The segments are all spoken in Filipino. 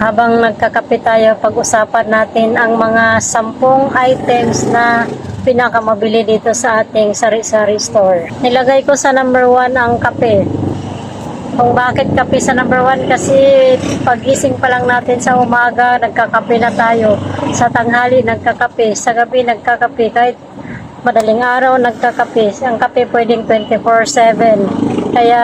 Habang nagkakape tayo, pag-usapan natin ang mga 10 items na pinakamabili dito sa ating sari-sari store. Nilagay ko sa number 1 ang kape. Kung bakit kape sa number 1, kasi pagising pa lang natin sa umaga, nagkakape na tayo. Sa tanghali, nagkakape. Sa gabi, nagkakape. Kahit madaling araw, nagkakape. Ang kape pwedeng 24/7. Kaya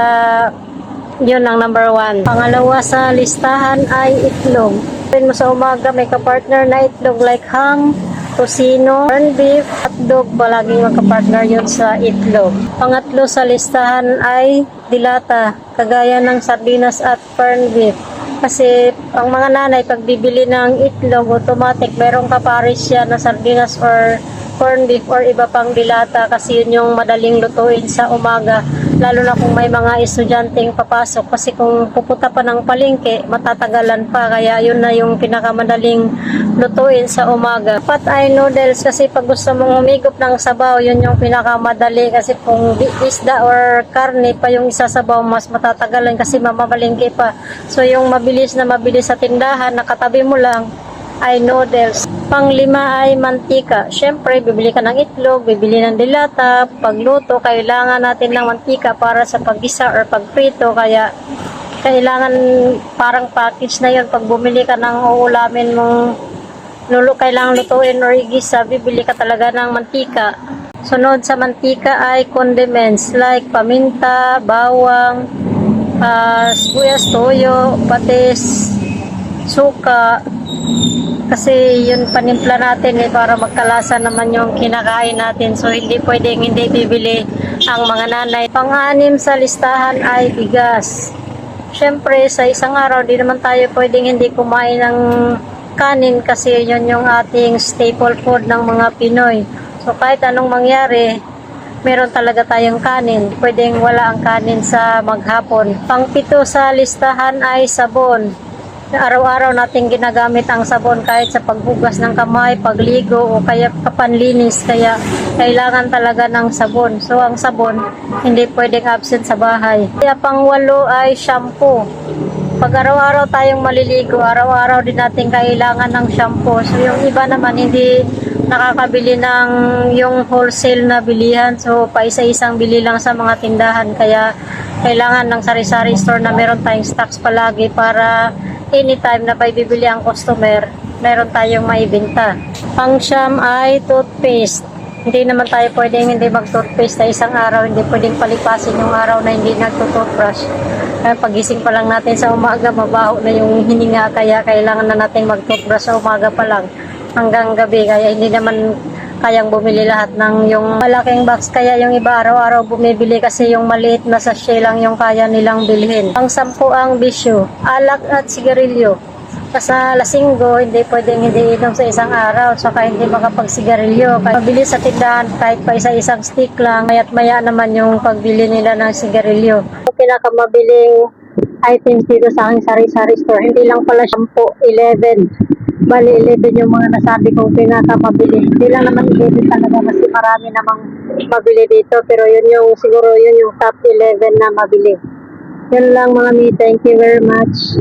yun ang number 1. Pangalawa sa listahan ay itlog. Pwede mo sa umaga may kapartner na itlog like ham, tocino, corned beef, hotdog, palaging magkapartner yun sa itlog. Pangatlo sa listahan ay dilata, kagaya ng sardinas at corned beef. Kasi ang mga nanay, pag bibili ng itlog, automatic merong kapares siya na sardinas or corned beef or iba pang dilata, kasi yun yung madaling lutuin sa umaga, lalo na kung may mga estudyanteng papasok, kasi kung pupunta pa ng palengke, matatagalan pa, kaya yun na yung pinakamadaling lutuin sa umaga. Dapat ay noodles, kasi pag gusto mong humigop ng sabaw, yun yung pinakamadali, kasi kung isda or karne pa yung isasabaw, mas matatagalan kasi mamamalingke pa. So yung mabilis sa tindahan, nakatabi mo lang, ay noodles. Panglima ay mantika. Syempre, bibili ka ng itlog, bibili ng dilata. Pagluto, kailangan natin ng mantika para sa paggisa or pagprito. Kaya, kailangan parang package na yun. Pag bumili ka ng uulamin mong kailangan lutuin or igisa, bibili ka talaga ng mantika. Sunod sa mantika ay condiments like paminta, bawang, sibuyas, toyo, patis, suka. Kasi yun panimpla natin para magkalasa naman yung kinakain natin. So hindi pwedeng hindi bibili ang mga nanay. Pang-anim sa listahan ay bigas. Syempre sa isang araw di naman tayo pwedeng hindi kumain ng kanin, kasi yun yung ating staple food ng mga Pinoy. So kahit anong mangyari, meron talaga tayong kanin. Pwedeng wala ang kanin sa maghapon. Pang-pito sa listahan ay sabon. Araw-araw natin ginagamit ang sabon kahit sa paghugas ng kamay, pagligo o kaya kapanlinis, kaya kailangan talaga ng sabon. So ang sabon hindi pwedeng absent sa bahay. Kaya pang-walo ay shampoo. Pag araw-araw tayong maliligo, araw-araw din natin kailangan ng shampoo. So yung iba naman hindi nakakabili ng yung wholesale na bilihan, so pa isa-isang bili lang sa mga tindahan. Kaya kailangan ng sari-sari store na meron tayong stocks palagi para anytime na may bibili ang customer, meron tayong maibenta. Pang-siyam ay toothpaste. Hindi naman tayo pwedeng hindi mag-toothpaste na isang araw. Hindi pwedeng palipasin yung araw na hindi nagto-toothbrush. Kaya pagising pa lang natin sa umaga, mabaho na yung hininga, kaya kailangan na natin mag-toothbrush sa umaga pa lang hanggang gabi. Kaya hindi naman kayang bumili lahat ng yung malaking box. Kaya yung iba araw-araw bumibili, kasi yung maliit na sachet lang yung kaya nilang bilhin. Pang-10 ang bisyo, alak at sigarilyo. Sa lasinggo, hindi pwedeng hindi inom sa isang araw, saka hindi makapagsigarilyo. Kaya mabili sa tindahan, kahit pa isa-isang stick lang, maya't maya naman yung pagbili nila ng sigarilyo. Pinakamabiling items dito sa aking sari-sari store, hindi lang pala shampoo, 11. Bali, 11 yung mga nasabi kong pinakamabili. Hindi lang naman 11 talaga, kasi marami namang mabili dito. Pero yun yung, siguro yun yung top 11 na mabili. Yun lang mga mi. Thank you very much.